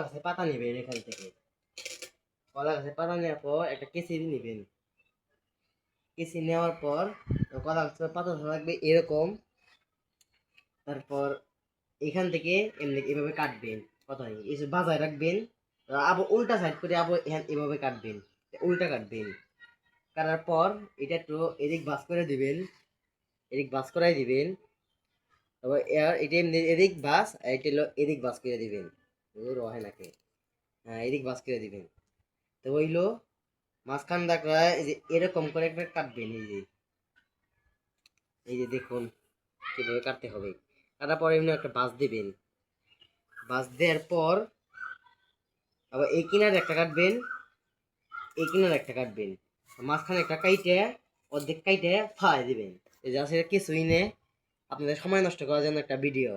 গাছের পাতা নেবেন এখান থেকে। কলা গাছের পাতা নেওয়ার পর একটা কেচি নেবেন। কেচি নেওয়ার পর কলা গাছের পাতা থাকবে এরকম। তারপর এখান থেকে এমনি এভাবে কাটবেন, কথা নেই এসে বাজায় রাখবেন। আবার উল্টা সাইড করে আবার এভাবে কাটবেন, উল্টা কাটবেন। কাটার পর এটা একটু এদিক ভাঁজ করে দিবেন, এদিক ভাঁজ করাই দিবেন। তারপর এটা এমনি এদিক ভাঁজ, এটা হলো এদিক ভাঁজ করে দিবেন। রহে নাকি, হ্যাঁ এদিক ভাঁজ করে দিবেন। তো হইলো মাঝখান দেখা এই যে এরকম করে একটা কাটবেন। এই যে দেখুন কিভাবে কাটতে হবে। কাটার পর এমনি একটা ভাঁজ দিবেন। ভাঁজ দেওয়ার পর আবার এই কিনারে একটা কাটবেন, এই কিনারে একটা কাটবেন, মাঝখানে একটা কাইটে অর্ধেক কাইটে ফালাই দিবেন। এই যে আসলে কিছুই নেই, আপনাদের সময় নষ্ট করার জন্য একটা ভিডিও।